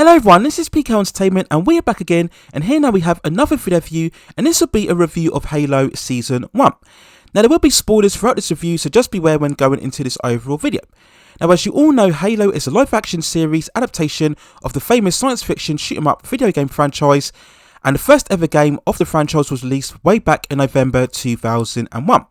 Hello everyone, this is PK Entertainment and we are back again, and here now we have another video review, and this will be a review of Halo Season 1. Now there will be spoilers throughout this review, so just beware when going into this overall video. Now as you all know, Halo is a live action series adaptation of the famous science fiction shoot 'em up video game franchise, and the first ever game of the franchise was released way back in November 2001.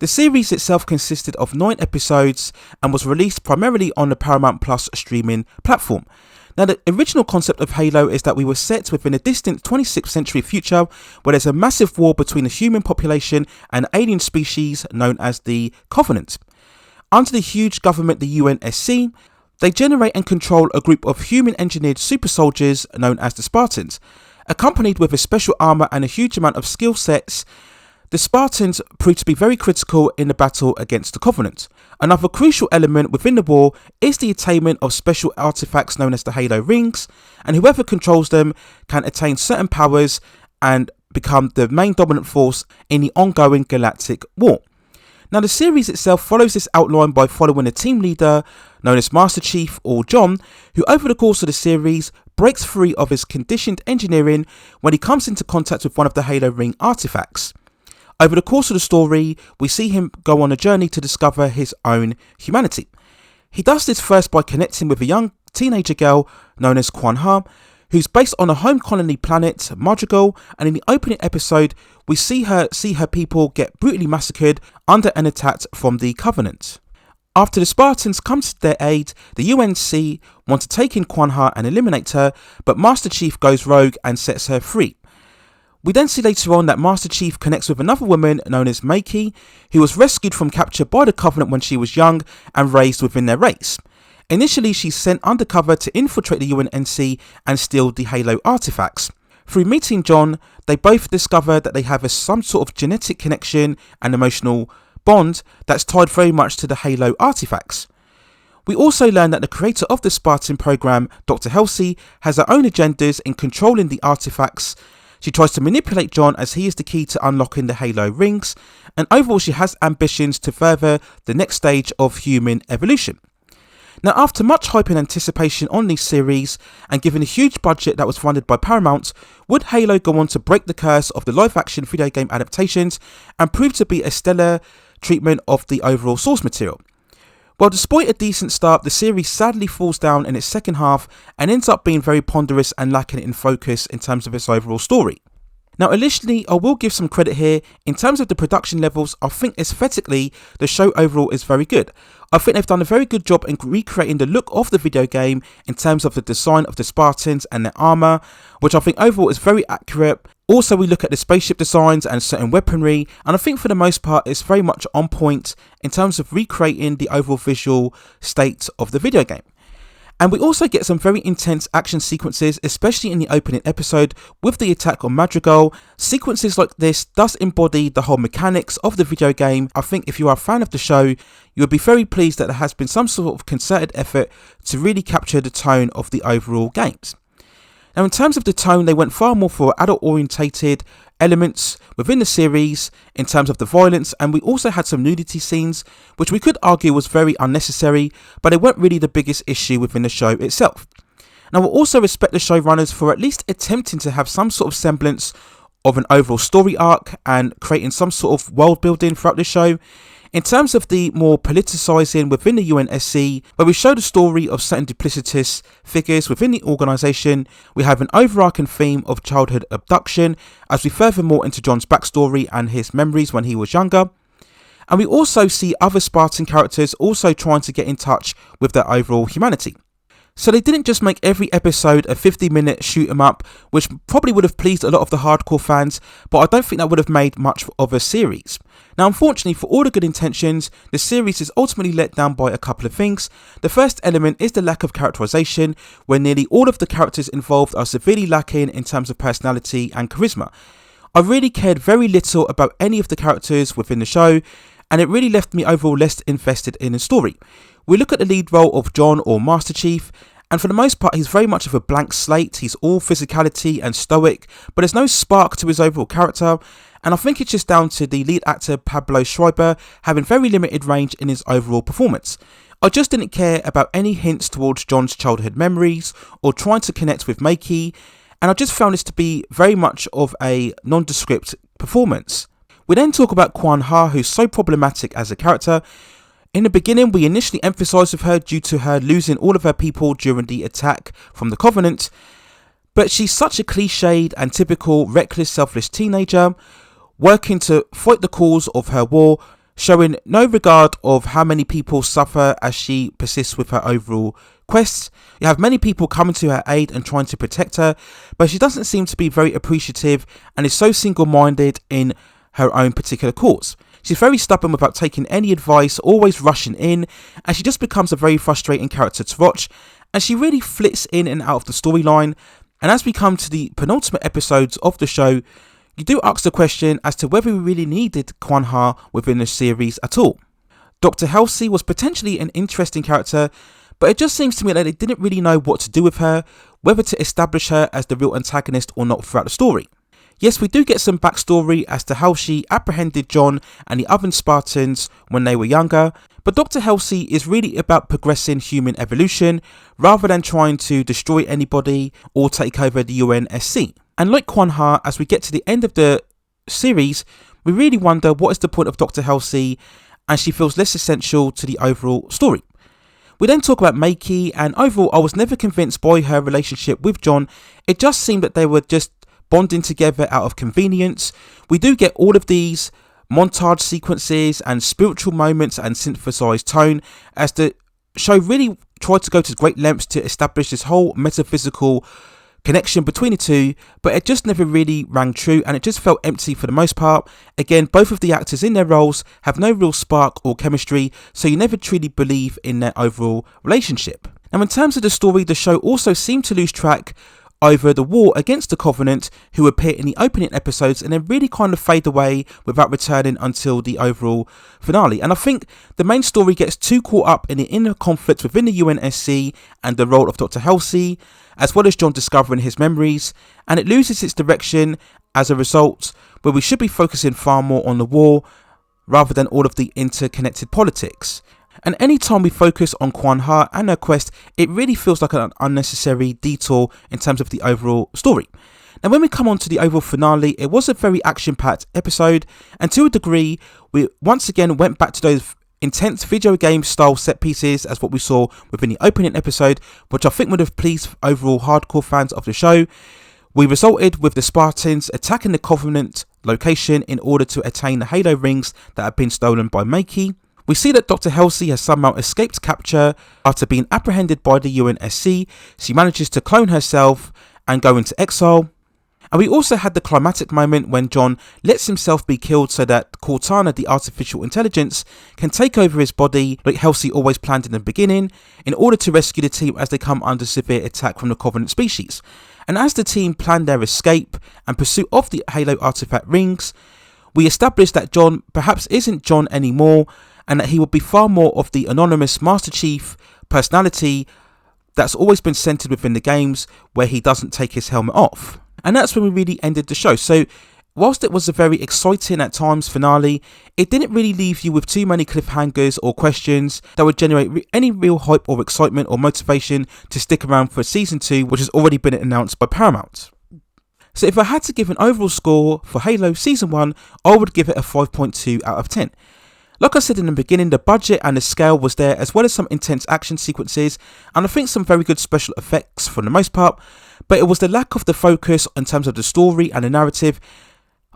The series itself consisted of 9 episodes and was released primarily on the Paramount Plus streaming platform. Now the original concept of Halo is that we were set within a distant 26th century future where there's a massive war between the human population and an alien species known as the Covenant. Under the huge government, the UNSC, they generate and control a group of human engineered super soldiers known as the Spartans. Accompanied with a special armour and a huge amount of skill sets, the Spartans proved to be very critical in the battle against the Covenant. Another crucial element within the war is the attainment of special artefacts known as the Halo rings, and whoever controls them can attain certain powers and become the main dominant force in the ongoing galactic war. Now the series itself follows this outline by following a team leader known as Master Chief, or John, who over the course of the series breaks free of his conditioned engineering when he comes into contact with one of the Halo ring artifacts. Over the course of the story, we see him go on a journey to discover his own humanity. He does this first by connecting with a young teenager girl known as Kwan Ha, who's based on a home colony planet, Madrigal, and in the opening episode, we see her people get brutally massacred under an attack from the Covenant. After the Spartans come to their aid, the UNSC want to take in Kwan Ha and eliminate her, but Master Chief goes rogue and sets her free. We then see later on that Master Chief connects with another woman known as Maiki, who was rescued from capture by the Covenant when she was young and raised within their race. Initially, she's sent undercover to infiltrate the UNSC and steal the Halo artifacts. Through meeting John, they both discover that they have some sort of genetic connection and emotional bond that's tied very much to the Halo artifacts. We also learn that the creator of the Spartan program, Dr. Halsey, has her own agendas in controlling the artifacts. She tries to manipulate John as he is the key to unlocking the Halo rings, and overall she has ambitions to further the next stage of human evolution. Now after much hype and anticipation on this series, and given a huge budget that was funded by Paramount, would Halo go on to break the curse of the live action video game adaptations and prove to be a stellar treatment of the overall source material? Well, despite a decent start, the series sadly falls down in its second half and ends up being very ponderous and lacking in focus in terms of its overall story. Now initially, I will give some credit here. In terms of the production levels, I think aesthetically the show overall is very good. I think they've done a very good job in recreating the look of the video game in terms of the design of the Spartans and their armour, which I think overall is very accurate. Also, we look at the spaceship designs and certain weaponry, and I think for the most part it's very much on point in terms of recreating the overall visual state of the video game. And we also get some very intense action sequences, especially in the opening episode with the attack on Madrigal. Sequences like this does embody the whole mechanics of the video game. I think if you are a fan of the show, you would be very pleased that there has been some sort of concerted effort to really capture the tone of the overall games. Now in terms of the tone, they went far more for adult orientated elements within the series in terms of the violence, and we also had some nudity scenes which we could argue was very unnecessary, but they weren't really the biggest issue within the show itself. Now we'll also respect the showrunners for at least attempting to have some sort of semblance of an overall story arc and creating some sort of world building throughout the show. In terms of the more politicising within the UNSC, where we show the story of certain duplicitous figures within the organisation, we have an overarching theme of childhood abduction as we further more into John's backstory and his memories when he was younger. And we also see other Spartan characters also trying to get in touch with their overall humanity. So they didn't just make every episode a 50-minute shoot 'em up, which probably would have pleased a lot of the hardcore fans, but I don't think that would have made much of a series. Now unfortunately, for all the good intentions, the series is ultimately let down by a couple of things. The first element is the lack of characterization, where nearly all of the characters involved are severely lacking in terms of personality and charisma. I really cared very little about any of the characters within the show, and it really left me overall less invested in the story. We look at the lead role of John, or Master Chief, and for the most part he's very much of a blank slate. He's all physicality and stoic, but there's no spark to his overall character, and I think it's just down to the lead actor Pablo Schreiber having very limited range in his overall performance. I just didn't care about any hints towards John's childhood memories or trying to connect with Makey, and I just found this to be very much of a nondescript performance. We then talk about Kwan Ha, who's so problematic as a character. In the beginning, we initially emphasised with her due to her losing all of her people during the attack from the Covenant, but she's such a cliched and typical reckless, selfless teenager, working to fight the cause of her war, showing no regard of how many people suffer as she persists with her overall quests. You have many people coming to her aid and trying to protect her, but she doesn't seem to be very appreciative and is so single-minded in her own particular cause. She's very stubborn without taking any advice, always rushing in, and she just becomes a very frustrating character to watch, and she really flits in and out of the storyline. And as we come to the penultimate episodes of the show, you do ask the question as to whether we really needed Kwan Ha within the series at all. Dr. Halsey was potentially an interesting character, but it just seems to me that they didn't really know what to do with her, whether to establish her as the real antagonist or not throughout the story. Yes, we do get some backstory as to how she apprehended John and the other Spartans when they were younger, but Dr. Halsey is really about progressing human evolution rather than trying to destroy anybody or take over the UNSC. And like Kwan Ha, as we get to the end of the series, we really wonder what is the point of Dr. Halsey, and she feels less essential to the overall story. We then talk about Makey, and overall I was never convinced by her relationship with John. It just seemed that they were just bonding together out of convenience. We do get all of these montage sequences and spiritual moments and synthesized tone as the show really tried to go to great lengths to establish this whole metaphysical connection between the two, but it just never really rang true and it just felt empty for the most part. Again, both of the actors in their roles have no real spark or chemistry, so you never truly believe in their overall relationship. Now, in terms of the story, the show also seemed to lose track over the war against the Covenant, who appear in the opening episodes and then really kind of fade away without returning until the overall finale. And I think the main story gets too caught up in the inner conflict within the UNSC and the role of Dr. Halsey, as well as John discovering his memories, and it loses its direction as a result, where we should be focusing far more on the war rather than all of the interconnected politics. And anytime we focus on Kwan Ha and her quest, it really feels like an unnecessary detour in terms of the overall story. Now, when we come on to the overall finale, it was a very action-packed episode, and to a degree, we once again went back to those intense video game style set pieces as what we saw within the opening episode, which I think would have pleased overall hardcore fans of the show. We resulted with the Spartans attacking the Covenant location in order to attain the Halo rings that had been stolen by Makey. We see that Dr. Halsey has somehow escaped capture after being apprehended by the UNSC. She manages to clone herself and go into exile. And we also had the climactic moment when John lets himself be killed so that Cortana, the artificial intelligence, can take over his body like Halsey always planned in the beginning, in order to rescue the team as they come under severe attack from the Covenant species. And as the team plan their escape and pursuit of the Halo artifact rings, we establish that John perhaps isn't John anymore, and that he will be far more of the anonymous Master Chief personality that's always been centered within the games, where he doesn't take his helmet off. And that's when we really ended the show. So whilst it was a very exciting at times finale, it didn't really leave you with too many cliffhangers or questions that would generate any real hype or excitement or motivation to stick around for season 2, which has already been announced by Paramount. So if I had to give an overall score for Halo season 1, I would give it a 5.2 out of 10. Like I said in the beginning, the budget and the scale was there, as well as some intense action sequences, and I think some very good special effects for the most part, but it was the lack of the focus in terms of the story and the narrative,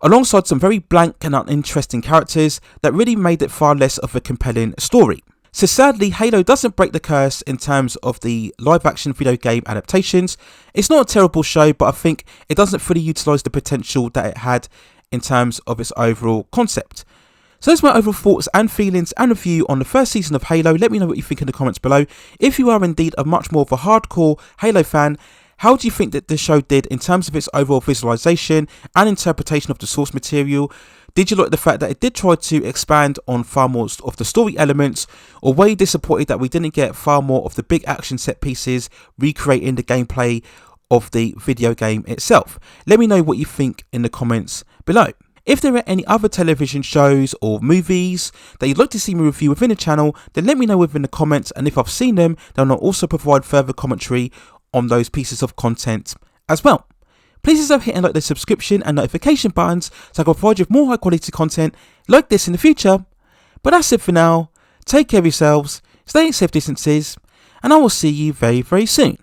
alongside some very blank and uninteresting characters, that really made it far less of a compelling story. So sadly, Halo doesn't break the curse in terms of the live action video game adaptations. It's not a terrible show, but I think it doesn't fully utilise the potential that it had in terms of its overall concept. So those are my overall thoughts and feelings and review on the first season of Halo. Let me know what you think in the comments below. If you are indeed a much more of a hardcore Halo fan, how do you think that the show did in terms of its overall visualization and interpretation of the source material? Did you like the fact that it did try to expand on far more of the story elements, or were you disappointed that we didn't get far more of the big action set pieces recreating the gameplay of the video game itself? Let me know what you think in the comments below. If there are any other television shows or movies that you'd like to see me review within the channel, then let me know within the comments, and if I've seen them, then I'll also provide further commentary on those pieces of content as well. Please also hit and like the subscription and notification buttons so I can provide you with more high quality content like this in the future. But that's it for now. Take care of yourselves, stay at safe distances, and I will see you very, very soon.